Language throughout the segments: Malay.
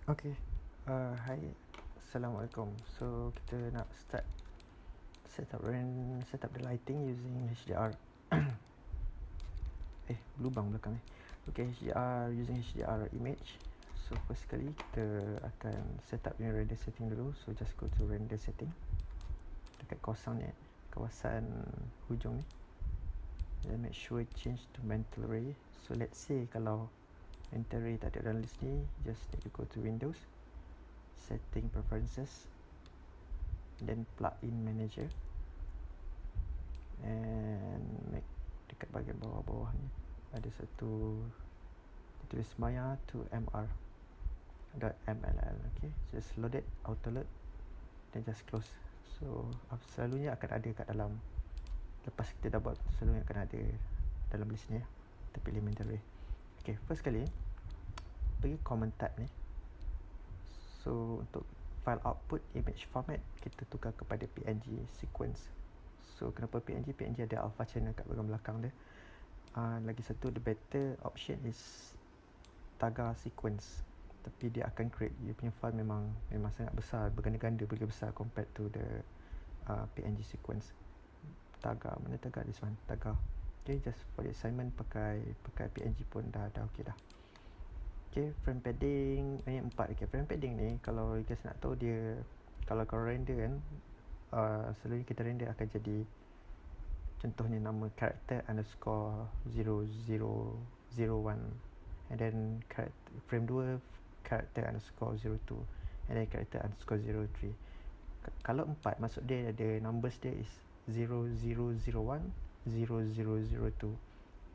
Okay. Hi. Assalamualaikum. So kita nak set up the lighting using HDR. Berlubang belakang ni. Okay, HDR using HDR image. So first kali kita akan set up punya render setting dulu. So just go to render setting. Dekat kawasan hujung ni. Then make sure change to mental ray. So let's say kalau mental ray tak ada dalam list ni, just need to go to Windows, setting preferences, then plugin manager, and make dekat bahagian bawah-bawah ni ada satu tulis Maya to MR .mll. Okay, just load it, auto load, then just close. So selalunya akan ada kat dalam, lepas kita dah buat, selalunya akan ada dalam list ni. Kita pilih mental ray. Okay, first kali pergi command tab ni. So untuk file output image format, kita tukar kepada PNG sequence. So kenapa PNG? PNG ada alpha channel kat bahagian belakang dia. Lagi satu, the better option is Taga sequence. Tapi dia akan create, dia punya file memang sangat besar, berganda-ganda lebih besar compared to the PNG sequence. Taga, mana Taga? This one, Taga. Okay, just for the assignment pakai PNG pun dah okay dah. Okay, frame padding ni 4. Okay, frame padding ni kalau you guys nak tahu dia, kalau kau render kan, selalunya kita render akan jadi contohnya nama character underscore 0001, and then frame 2 character underscore 02, and then character underscore 03. Kalau 4 maksud dia ada numbers dia is 0001, 0002.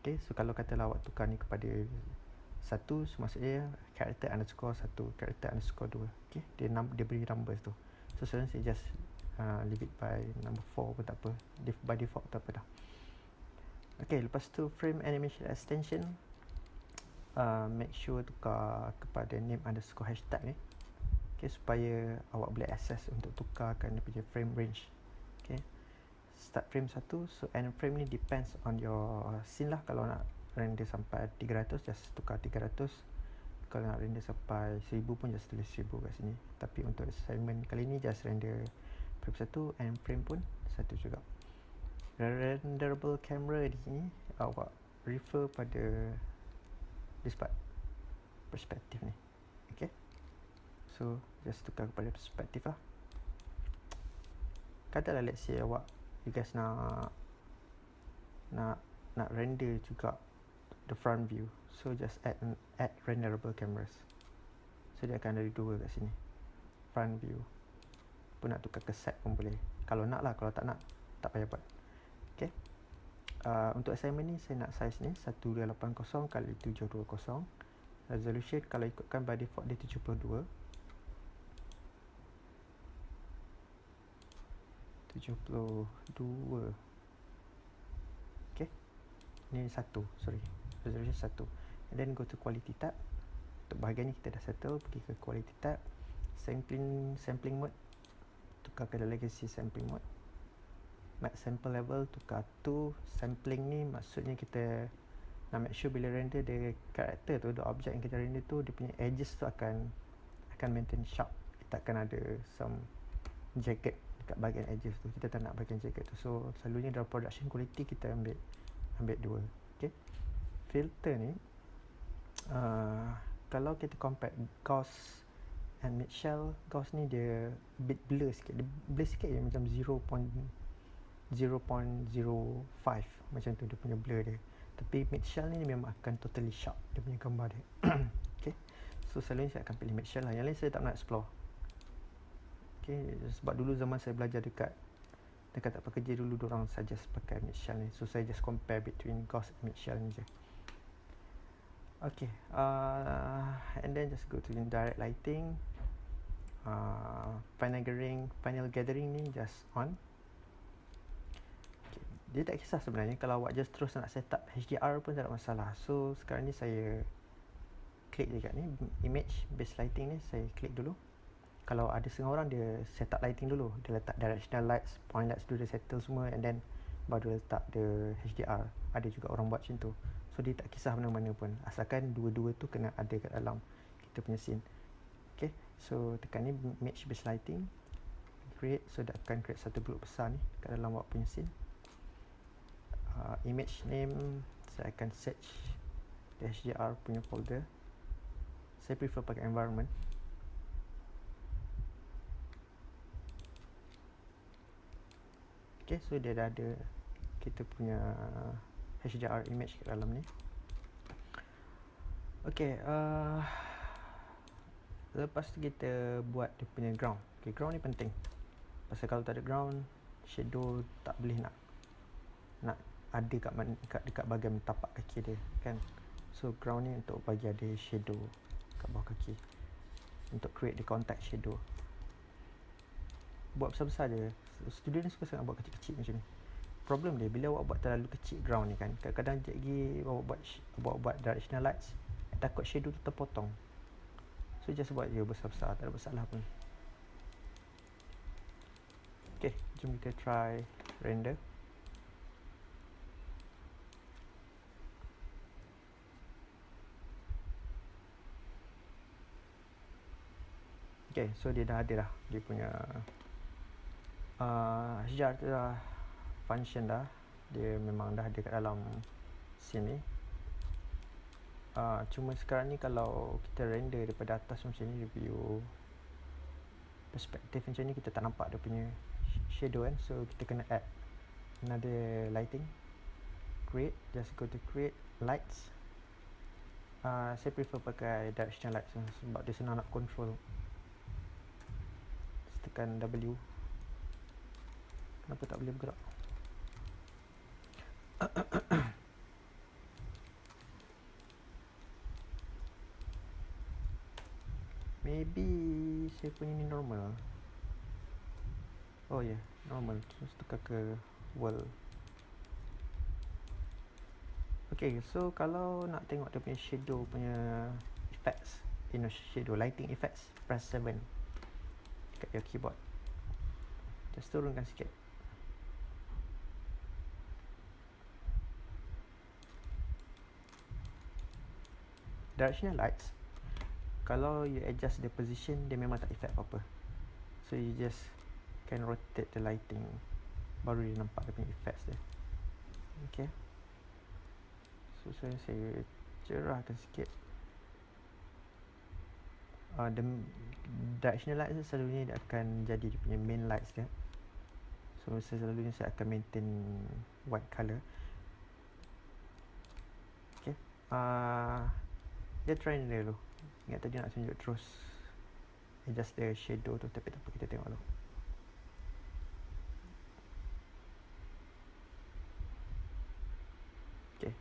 Okay, so kalau katalah awak tukar ni kepada 1, so maksudnya character underscore 1, character underscore 2. Okay, dia beri numbers tu. So sekarang saya just leave it by number 4 pun tak apa, by default tak apa dah. Okay, lepas tu frame animation extension, make sure tukar kepada name underscore hashtag ni. Okay, supaya awak boleh access untuk tukarkan dia punya frame range. Okay, start frame 1. So end frame ni depends on your scene lah. Kalau nak render sampai 300, just tukar 300. Kalau nak render sampai 1000 pun just tulis 1000 kat sini. Tapi untuk assignment kali ni just render frame 1, and frame pun 1 juga. Renderable camera ni awak refer pada this part, perspektif ni. Okay, so just tukar kepada perspektif lah. Katalah let's say you guys nak render juga the front view. So just add renderable cameras. So dia akan ada 2 kat sini, front view. Pun nak tukar ke set pun boleh, kalau nak lah. Kalau tak nak, tak payah buat. Okay, untuk assignment ni saya nak size ni 1280 x 720. Resolution kalau ikutkan by default dia 72. Okay, ni 1, sorry, resolution 1. And then go to quality tab. Untuk bahagian ni kita dah settle, pergi ke quality tab, sampling mode, tukar ke legacy sampling mode. Max sample level tukar to sampling ni, maksudnya kita nak make sure bila render the character tu, the object yang kita render tu, dia punya edges tu akan maintain sharp. Kita akan ada some jagged dekat bahagian edges tu, kita tak nak bahagian jagged tu. So selalunya dalam production quality kita ambil 2. Okay, filter ni kalau kita compare Gauss and Mitchell, Gauss ni dia a bit blur sikit. Dia blur sikit je, macam 0.05 macam tu dia punya blur dia. Tapi Mitchell ni memang akan totally sharp dia punya gambar dia. Okay, so selalunya saya akan pilih Mitchell lah. Yang lain saya tak nak explore. Okay, sebab dulu zaman saya belajar dekat tempat kerja dulu, diorang suggest pakai Mitchell ni. So saya just compare between Gauss and Mitchell ni je. Okay, and then just go to direct lighting. Final gathering ni just on. Okay, dia tak kisah sebenarnya, kalau awak just terus nak set up HDR pun tak ada masalah. So sekarang ni saya klik dekat ni, image base lighting ni, saya klik dulu. Kalau ada setengah orang dia set up lighting dulu, dia letak directional lights, point lights dulu, dia settle semua, and then baru letak the HDR. Ada juga orang buat macam tu. So dia tak kisah mana-mana pun, asalkan dua-dua tu kena ada kat dalam kita punya scene. Okay, So tekan ni match base lighting, create. So dia akan create satu group besar ni kat dalam awak punya scene. Image name saya akan search di HDR punya folder. Saya prefer pakai environment. Okay, so dia dah ada kita punya HDR image kat dalam ni. Okay, lepas tu kita buat dia punya ground. Okay, ground ni penting. Pasal kalau tak ada ground, shadow tak boleh nak ada dekat bahagian tapak kaki dia kan. So ground ni untuk bagi ada shadow kat bawah kaki, untuk create the contact shadow. Buat besar-besar je. Student ni suka sangat buat kecil-kecil macam ni. Problem dia bila awak buat terlalu kecil ground ni kan, kadang-kadang sekejap lagi awak buat directional lights, takut shadow tu terpotong. So just buat je besar-besar, tak ada masalah pun. Okay, jom kita try render. Okay, so dia dah ada dah dia punya HDR tu dah function dah. Dia memang dah ada kat dalam scene ni. Cuma sekarang ni kalau kita render daripada atas macam ni, review perspektif macam ni, kita tak nampak dia punya shadow kan. So kita kena add another lighting. Create, just go to create lights. Saya prefer pakai directional lights sebab dia senang nak control. Tekan W. Kenapa tak boleh bergerak? Maybe saya punya ni normal. Oh ya, yeah, normal. Terus tekan ke world. Okay, so kalau nak tengok dia punya shadow punya effects, shadow lighting effects, press 7 dekat your keyboard. Just turunkan sikit. Directional lights, kalau you adjust the position, dia memang tak effect apa-apa. So you just can rotate the lighting, baru dia nampak dia punya effects dia. Okay, so saya cerahkan sikit. The directional lights tu selalunya dia akan jadi dia punya main lights dia. So selalunya saya akan maintain white colour. Okay, dia try ni dulu. Ingat tadi nak tunjuk terus adjust the shadow tu, tapi tak apa, kita tengok dulu. Okay,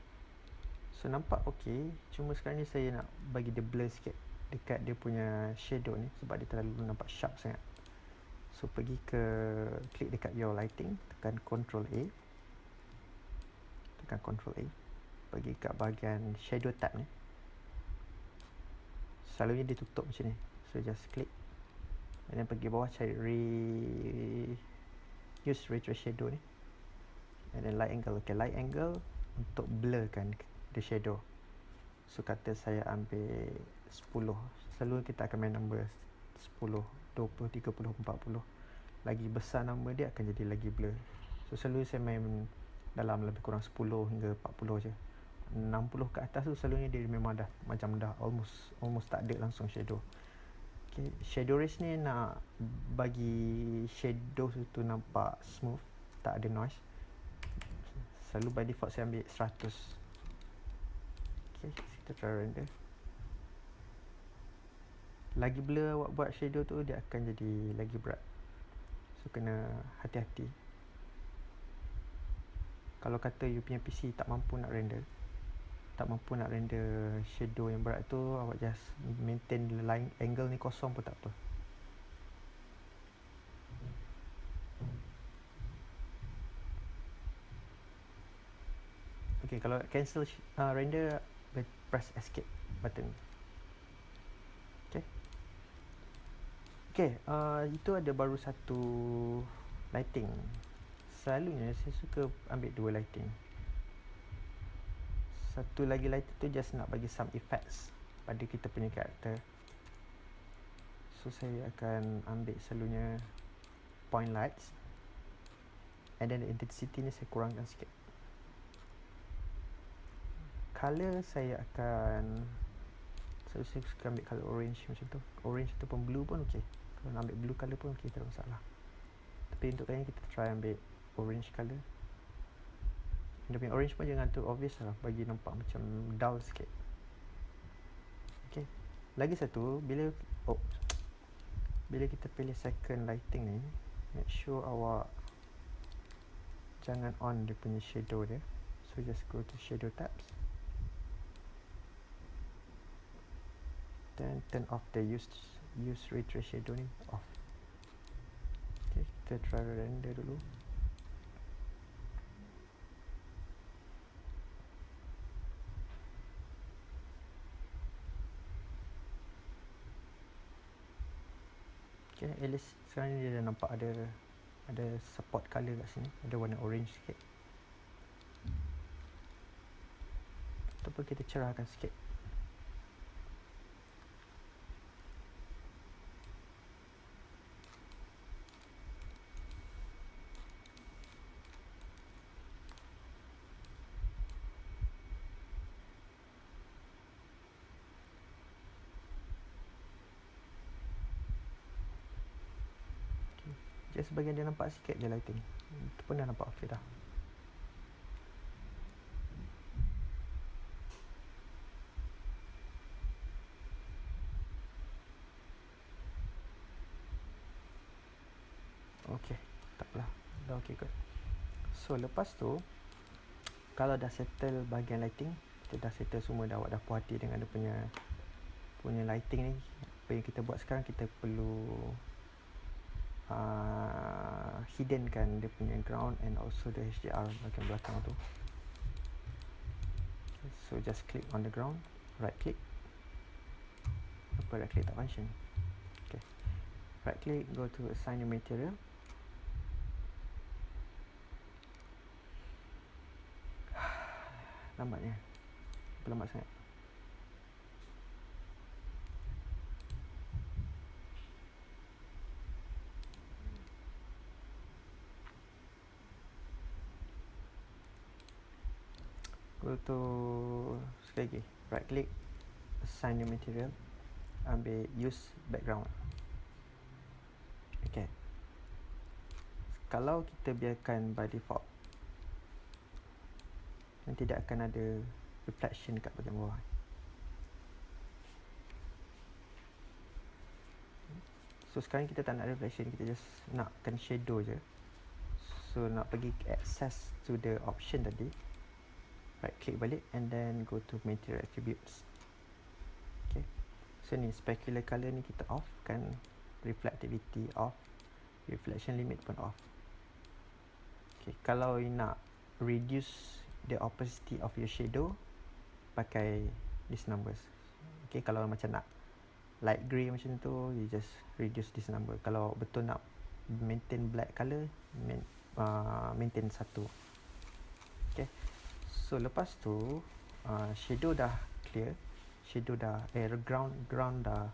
so nampak okay. Cuma sekarang ni saya nak bagi dia blur sikit dekat dia punya shadow ni, sebab dia terlalu nampak sharp sangat. So pergi ke klik dekat your lighting, tekan Ctrl A, pergi kat bahagian shadow tab ni. Selalunya dia tutup macam ni, so just click and then pergi bawah cari use retro shadow ni, and then light angle. Okay, light angle untuk blurkan the shadow. So kata saya ambil 10. Selalu kita akan main number 10, 20, 30, 40. Lagi besar number dia akan jadi lagi blur. So selalu saya main dalam lebih kurang 10 hingga 40 je. 60 ke atas tu selalunya dia memang dah macam dah almost tak ada langsung shadow. Okay, shadow race ni nak bagi shadow tu nampak smooth, tak ada noise. Selalu by default saya ambil 100. Okay, kita try render. Lagi blur awak buat shadow tu, dia akan jadi lagi berat. So kena hati-hati. Kalau kata you punya PC tak mampu nak render shadow yang berat tu, awak just maintain line angle ni kosong pun tak apa. Okay, kalau cancel render, press escape button. Okay, itu ada baru satu lighting. Selalunya saya suka ambil dua lighting. Satu lagi lighting tu just nak bagi some effects pada kita punya karakter. So saya akan ambil selalunya point lights, and then the intensity ni saya kurangkan sikit. Color saya akan, saya suka ambil color orange macam tu. Orange ataupun blue pun okey. Kalau nak ambil blue color pun okey, tak ada masalah. Tapi untuk kali ni kita try ambil orange color. Dia punya orange pun jangan tu obvious lah, bagi nampak macam dull sikit. Okay. Lagi satu, bila kita pilih second lighting ni, make sure awak jangan on dia punya shadow dia. So just go to shadow tabs, then turn off the use ray trace shadow ni off. Okay, kita try render dulu. Okay, at least sekarang ni dia dah nampak ada support colour kat sini, ada warna orange sikit. Ataupun kita cerahkan sikit. Just bahagian dia nampak sikit je lighting. Itu pun dah nampak okey dah. Okey, tak apalah. Dah okey kot. So lepas tu, kalau dah settle bahagian lighting, kita dah settle semua dah, awak dah puas hati dengan dia punya lighting ni. Apa yang kita buat sekarang, kita perlu hidden kan dia punya ground and also the HDR bahagian belakang tu. Okay, so just click on the ground, right click. Apa right click tak function? Okay, right click, go to assign new material. Lambatnya, lambat sangat. Go to, sekali lagi, right click, assign new material, ambil use background. Okay, kalau kita biarkan by default, dan tidak akan ada reflection dekat bahagian bawah. So sekarang kita tak nak reflection, kita just nakkan shadow je. So nak pergi access to the option tadi, right click balik and then go to material attributes. Okay, so ni specular color ni kita off kan, reflectivity off, reflection limit pun off. Okay, kalau you nak reduce the opacity of your shadow, pakai these numbers. Okay, kalau macam nak light grey macam tu, you just reduce this number. Kalau betul nak maintain black color, maintain 1. Okay, so lepas tu shadow dah clear, shadow dah ground dah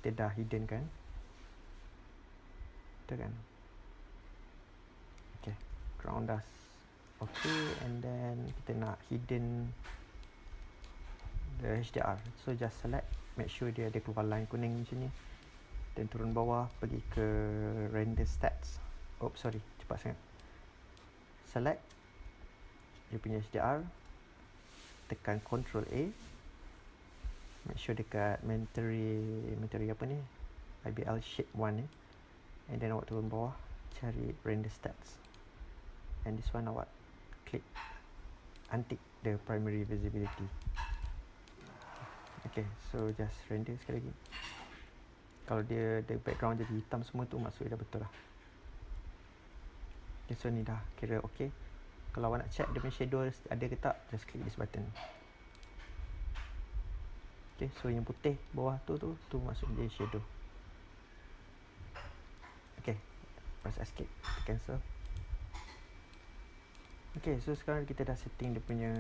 kita dah hidden kan, betul kan? Okay, ground dah okay, and then kita nak hidden the HDR. So just select, make sure dia ada keluar line kuning macam ni, dan turun bawah pergi ke render stats. Oops, sorry, cepat sangat. Select dia punya HDR, tekan Ctrl A, make sure dekat menteri apa ni, IBL shape 1 ni, and then awak turun bawah cari render stats, and this one awak klik untick the primary visibility. Okay, so just render sekali lagi. Kalau dia the background jadi hitam semua tu, maksudnya dah betul lah. Okay, so ni dah kira okay. Kalau awak nak check dia punya shadow ada ke tak, just click this button. Okay, so yang putih bawah tu maksud dia shadow. Okay, press escape, cancel. Okay, so sekarang kita dah setting dia punya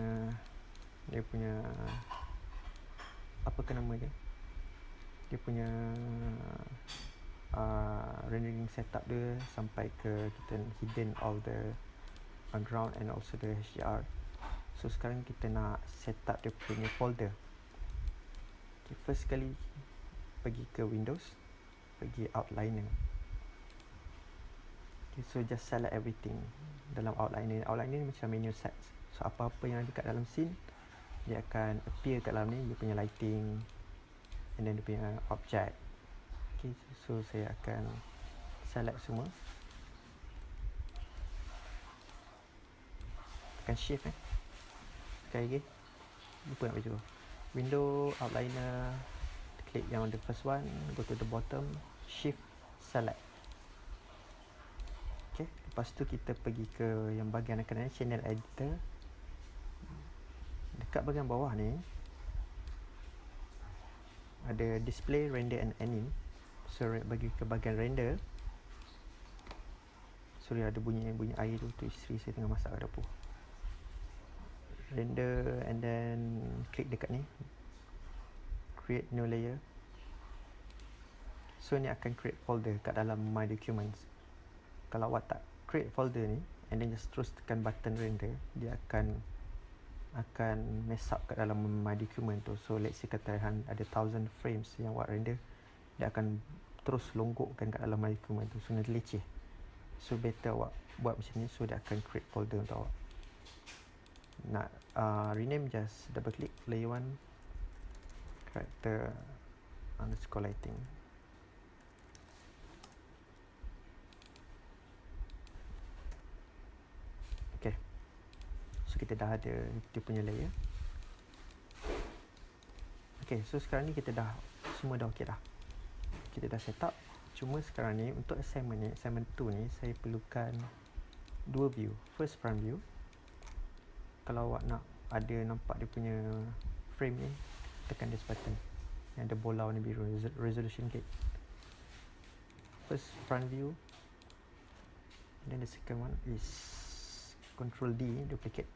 apa ke nama dia, dia punya rendering setup dia sampai ke kita hidden all the background and also the HDR. So sekarang kita nak set up dia punya folder. Okay, first sekali pergi ke Windows, pergi outliner. Okay, so just select everything dalam outliner. Outliner ni macam menu sets. So apa-apa yang ada kat dalam scene dia akan appear kat dalam ni, dia punya lighting and then dia punya object. Okay, so saya akan select semua. Tekan shift sekali lagi, lupa nak baju. Window, outliner, klik yang the first one, go to the bottom, shift, select. Okay, lepas tu kita pergi ke yang bahagian kanan, channel editor. Dekat bahagian bawah ni ada display, render and anim. So bagi ke bahagian render, sorry ada bunyi air tu isteri saya tengah masak kat dapur. Render and then klik dekat ni, create new layer. So ni akan create folder kat dalam my documents. Kalau awak tak create folder ni and then just terus tekan button render, dia akan mess up kat dalam my document tu. So let's say kata ada 1000 frames yang awak render, dia akan terus longgokkan kat dalam my document tu. So nanti leceh. So better awak buat macam ni, so dia akan create folder untuk awak. Nak rename, just double click layer 1, character underscore lighting. Okay, so kita dah ada dia punya layer. Okay, so sekarang ni kita dah semua dah okey dah. Kita dah set up. Cuma sekarang ni untuk assignment 2 ni saya perlukan dua view. First front view. Kalau awak nak ada nampak dia punya frame ni, tekan this button yang ada bola warna biru, resolution gate. First front view. And then the second one is Control D, duplicate.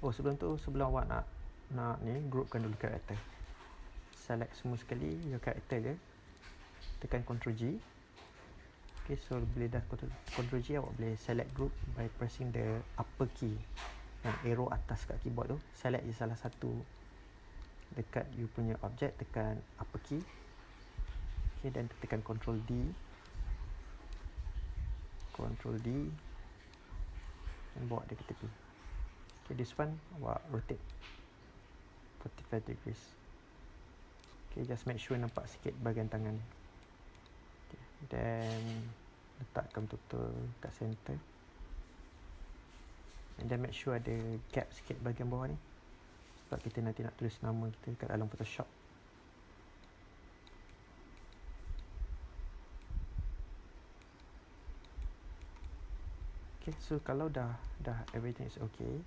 Oh, sebelum tu, sebelum awak nak ni, groupkan dulu karakter. Select semua sekali your karakter dia. Tekan Ctrl G. Okay, so bila dah Ctrl G, awak boleh select group by pressing the upper key, yang arrow atas kat keyboard tu. Select je salah satu dekat you punya object, tekan upper key. Okay, dan tekan Ctrl D. Ctrl D dan bawa dia ke tepi. Okay, this one awak rotate 45 degrees. Okay, just make sure nampak sikit bahagian tangan ni. Okay, then letakkan betul-betul kat center. And then make sure ada gap sikit bahagian bawah ni, sebab kita nanti nak tulis nama kita kat dalam Photoshop. Okay, so kalau dah everything is okay,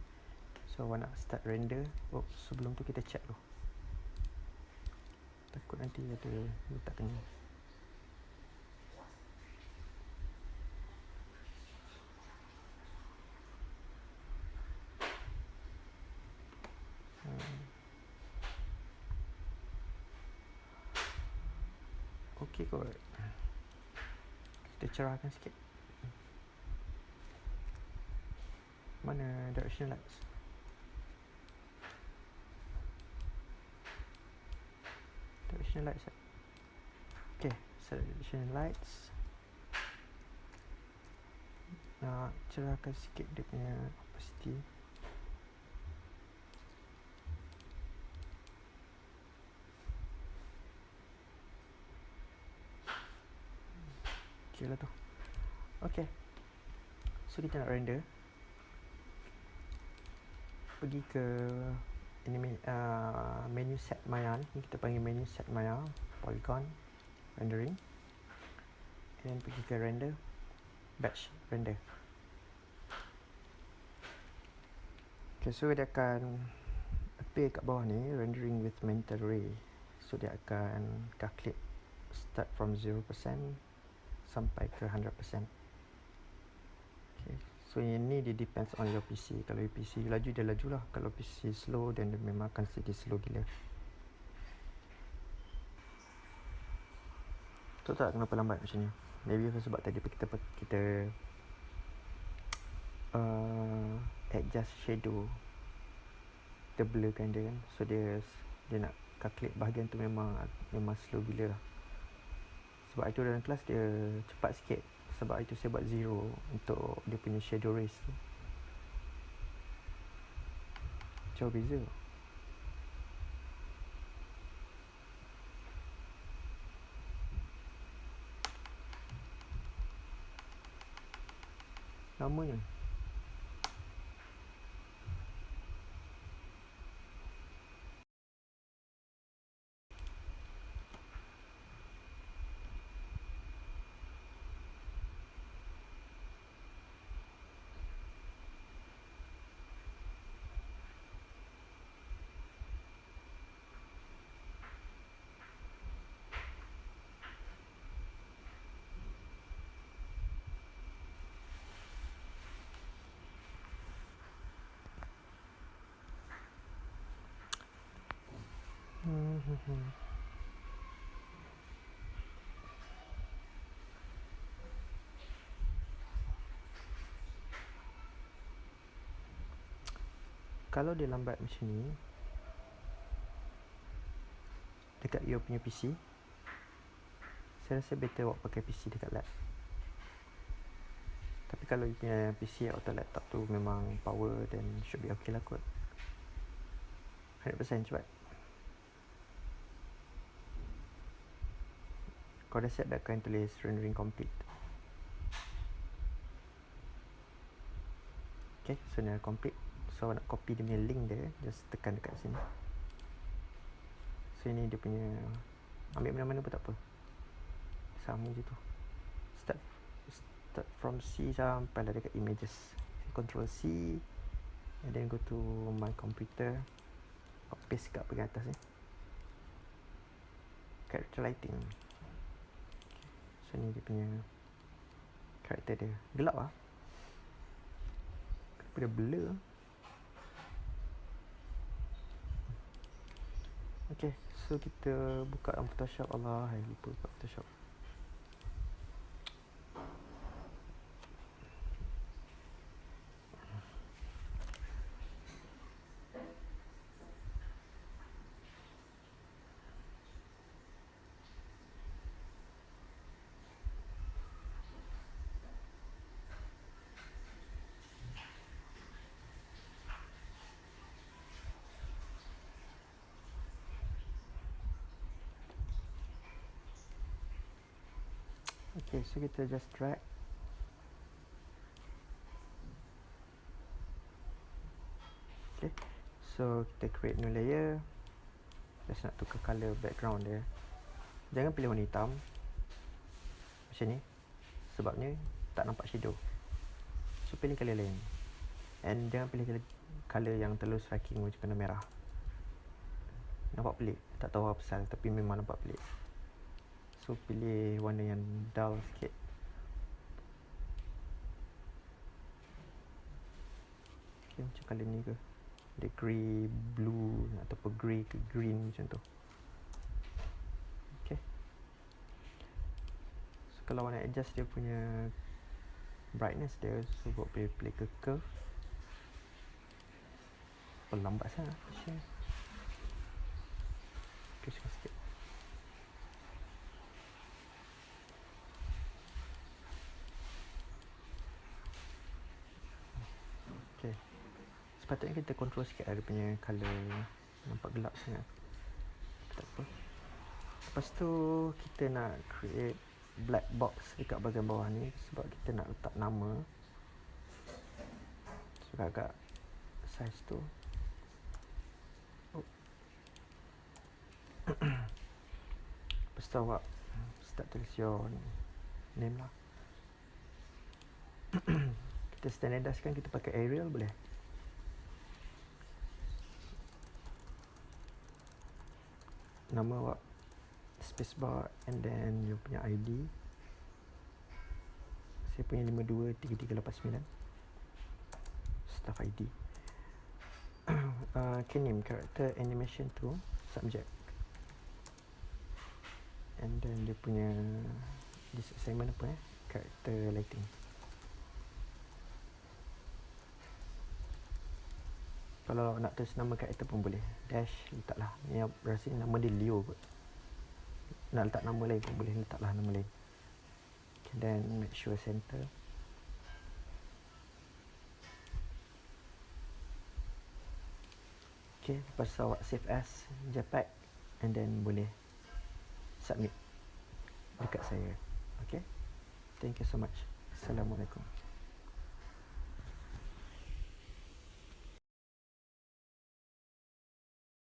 so awak nak start render. Oh, sebelum tu kita check dulu, takut nanti ada letak kena. Okey kot, kita cerahkan sikit. Mana direction lights? Direction lights. Okay, set direction lights. Nak cerahkan sikit dia punya opacity. Okay lah tu. Okay, so kita nak render. Pergi ke menu set Maya ni, kita panggil menu set Maya, polygon, rendering, and then pergi ke render, batch render. Okay, so dia akan appear kat bawah ni, rendering with mental ray. So dia akan calculate start from 0% sampai ke 100%. Okay, so yang ni dia depends on your PC. Kalau your PC laju, dia laju lah. Kalau PC slow, then dia memang akan jadi slow gila. Tahu tak kenapa lambat macam ni? Maybe sebab tadi kita adjust shadow, kita blurkan dia kan, so dia nak calculate bahagian tu memang slow gila lah. Sebab itu dalam kelas dia cepat sikit, sebab itu saya buat 0 untuk dia punya shadow race tu. Jauh beza. Lamanya. Kalau dia lambat macam ni dekat you punya PC, saya rasa better awak pakai PC dekat lab. Tapi kalau you punya PC atau laptop tu memang power, then should be okay lah kot. 100% cepat. Kau dah set dah kan tulis rendering complete. Okay, so ni dah complete. So nak copy dia punya link dia, just tekan dekat sini. So ini dia punya, ambil mana-mana pun tak apa, sama je tu. Start from C sampai lah dekat images. Control C, and then go to my computer, paste kat bahagian atas ni, character lighting. So ni dia punya karakter dia. Gelap lah, kenapa dia blur? Okay, so kita buka dalam Photoshop. Allah, saya lupa buka Photoshop. Okay, so kita just drag. Okay, so kita create new layer. Just nak tukar color background dia. Jangan pilih warna hitam macam ni, sebabnya tak nampak shadow. So pilih color lain, and jangan pilih color yang terlalu striking macam warna merah. Nampak pelik, tak tahu apa pasal, tapi memang nampak pelik. So pilih warna yang dull sikit. Okay, macam color ni ke, dia grey blue ataupun grey ke green macam tu. Okay, so kalau nak adjust dia punya brightness dia, so buat pilih ke curve. Lambat sangat share. Okay, sikit. Okay, sepatutnya kita control sikit ada punya colour, nampak gelap sangat. Tak apa. Lepas tu kita nak create black box dekat bahagian bawah ni, sebab kita nak letak nama. So agak size tu. Lepas tu awak start tulis your name lah. Kita standardise kan, kita pakai Arial boleh. Nama awak, spacebar, and then you punya ID. Saya punya 523389, staff ID. Name character animation tu subject, And then dia punya this assignment apa character lighting. Kalau nak tulis nama karakter pun boleh. Dash letaklah. Yang rasa nama dia Leo kot. Nak letak nama lain pun boleh, letaklah nama lain. Okay, then make sure center. Okay, lepas tu awak save as JPEG and then boleh submit dekat saya. Okay, thank you so much. Assalamualaikum.